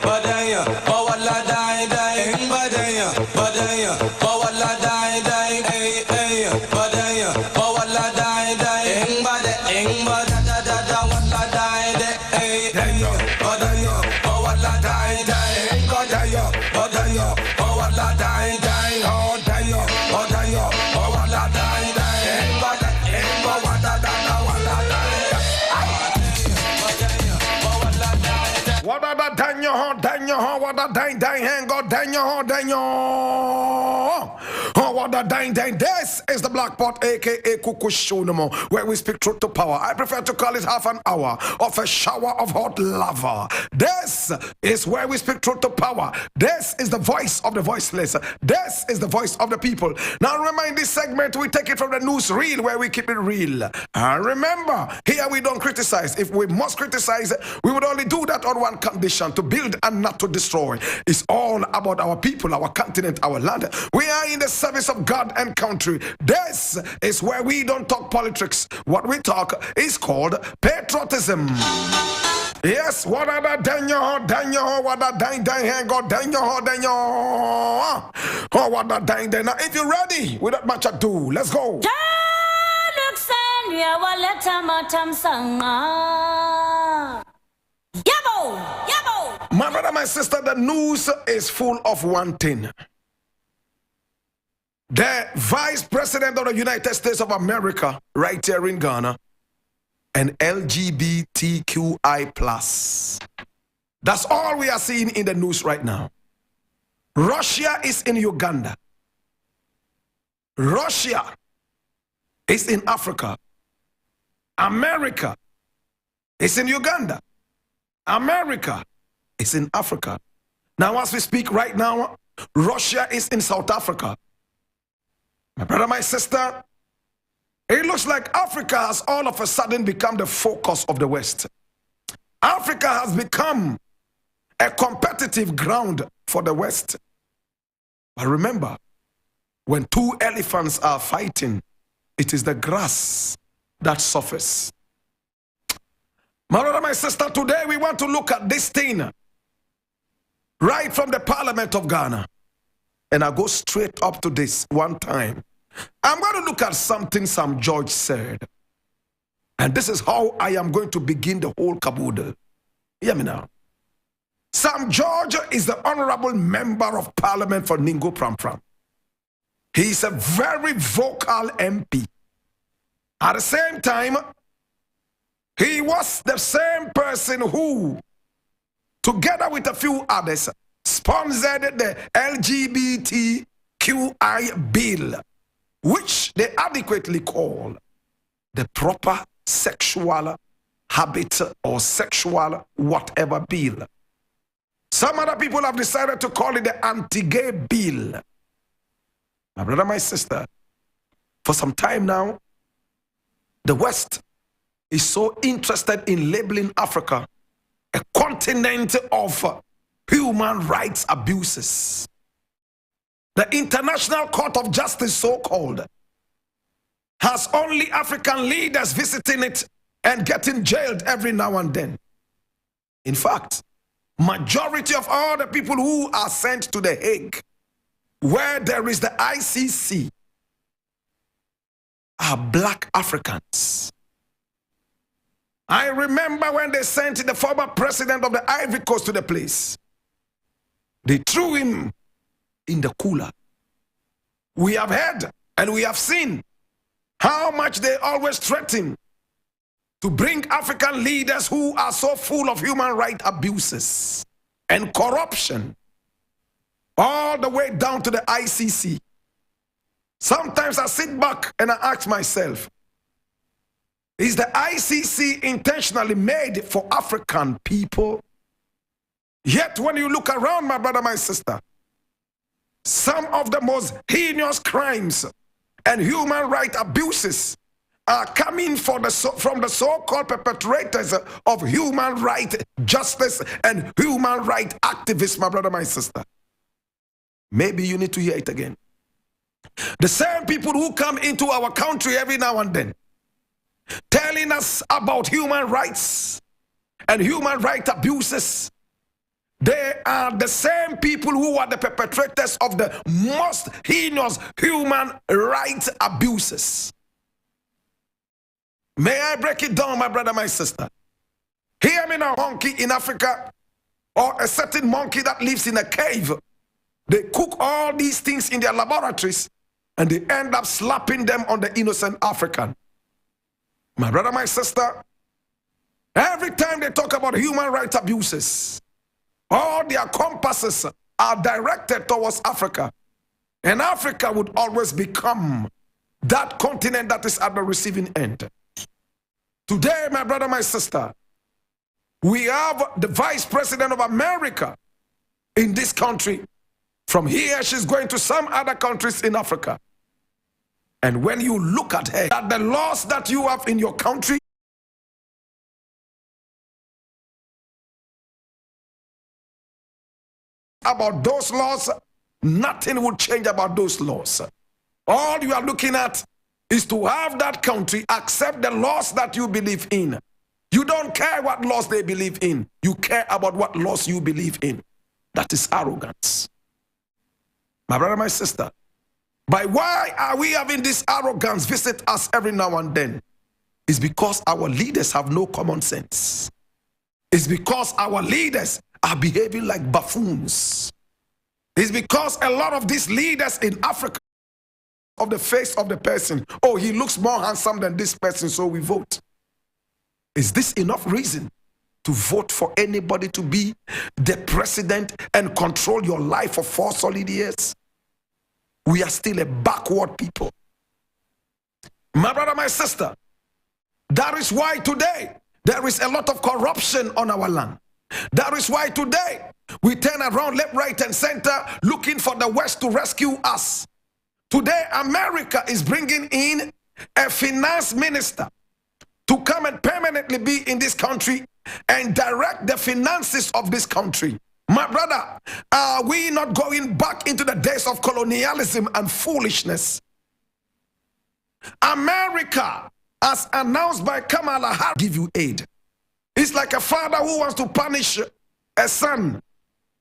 badaya, bawala die die, badaya, badaya, bawala die die, badaya, bawala die die, bada da da da wala die die, badaya, bawala die die, badaya, badaya, bawala die die, badaya, badaya, bawala die die, bada da da wala die. What are the Daniel, what a dang, hang God, Daniel. Oh, what a dang. This is the Black Pot, aka Kukushunamo, where we speak truth to power. I prefer to call it half an hour of a shower of hot lava. This is where we speak truth to power. This is the voice of the voiceless. This is the voice of the people. Now remember, in this segment, we take it from the news reel, where we keep it real. And remember, here we don't criticize. If we must criticize, we would only do that on one condition: to build and not to destroy. It's all about our people, our continent, our land. We are in the service of God and country. This is where we don't talk politics. What we talk is called patriotism. Yes, what are the Daniel, what a dang, hang God, Daniel. Oh, what a dang. Now, if you're ready, without much ado, let's go. My brother, my sister, the news is full of one thing. The Vice President of the United States of America, right here in Ghana, and LGBTQI+. That's all we are seeing in the news right now. Russia is in Uganda. Russia is in Africa. America is in Uganda. America is in Africa. Now, as we speak right now, Russia is in South Africa. My brother, my sister, it looks like Africa has all of a sudden become the focus of the West. Africa has become a competitive ground for the West. But remember, when two elephants are fighting, it is the grass that suffers. My brother, my sister, today we want to look at this thing right from the Parliament of Ghana. And I go straight up to this one time. I'm going to look at something some judge said. And this is how I am going to begin the whole caboodle. Hear me now. Sam George is the honorable member of Parliament for Ningo Pram Pram. He is a very vocal MP. At the same time, he was the same person who, together with a few others, sponsored the LGBTQI bill, which they adequately call the proper sexual habit or sexual whatever bill. Some other people have decided to call it the anti-gay bill. My brother, my sister, for some time now, the West is so interested in labeling Africa a continent of human rights abuses. The International Court of Justice, so-called, has only African leaders visiting it and getting jailed every now and then. In fact, majority of all the people who are sent to The Hague, where there is the ICC, are black Africans. I remember when they sent the former president of the Ivory Coast to the place. They threw him in the cooler. We have heard and we have seen how much they always threaten to bring African leaders who are so full of human rights abuses and corruption all the way down to the ICC. Sometimes I sit back and I ask myself, is the ICC intentionally made for African people? Yet when you look around, my brother, my sister, some of the most heinous crimes and human rights abuses are coming from the so-called perpetrators of human rights justice and human rights activists, my brother, my sister. Maybe you need to hear it again. The same people who come into our country every now and then, telling us about human rights and human rights abuses, They are the same people who are the perpetrators of the most heinous human rights abuses. May I break it down, my brother, my sister? Hear me now, monkey in Africa, or a certain monkey that lives in a cave. They cook all these things in their laboratories and they end up slapping them on the innocent African. My brother, my sister, every time they talk about human rights abuses, all their compasses are directed towards Africa. And Africa would always become that continent that is at the receiving end. Today, my brother, my sister, we have the Vice President of America in this country. From here, she's going to some other countries in Africa. And when you look at her, that the laws that you have in your country about those laws, nothing will change about those laws. All you are looking at is to have that country accept the laws that you believe in. You don't care what laws they believe in. You care about what laws you believe in. That is arrogance. My brother, my sister, but why are we having this arrogance visit us every now and then? It's because our leaders have no common sense. It's because our leaders are behaving like buffoons. It's because a lot of these leaders in Africa of the face of the person, oh, he looks more handsome than this person, so we vote. Is this enough reason to vote for anybody to be the president and control your life for 4 solid years? We are still a backward people. My brother, my sister, that is why today there is a lot of corruption on our land. That is why today we turn around left, right, and center looking for the West to rescue us. Today, America is bringing in a finance minister to come and permanently be in this country and direct the finances of this country. My brother, are we not going back into the days of colonialism and foolishness? America, as announced by Kamala Harris, give you aid. It's like a father who wants to punish a son,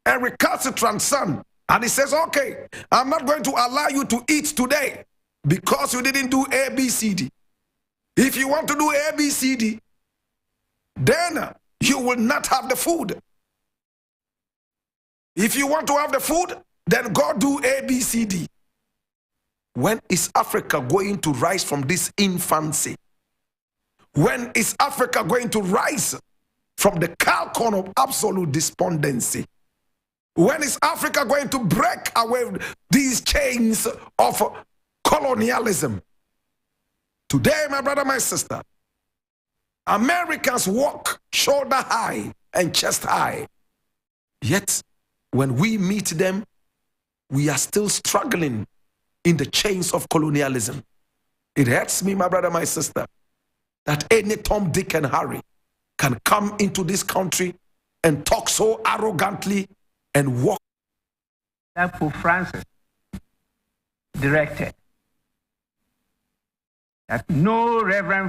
a recalcitrant son. And he says, okay, I'm not going to allow you to eat today because you didn't do A, B, C, D. If you want to do A, B, C, D, then you will not have the food. If you want to have the food, then go do A, B, C, D. When is Africa going to rise from this infancy? When is Africa going to rise from the cauldron of absolute despondency? When is Africa going to break away these chains of colonialism? Today, my brother, my sister, Americans walk shoulder high and chest high. Yet, when we meet them, we are still struggling in the chains of colonialism. It hurts me, my brother, my sister, that any Tom, Dick, and Harry can come into this country and talk so arrogantly and walk. That Pope Francis directed that no reverend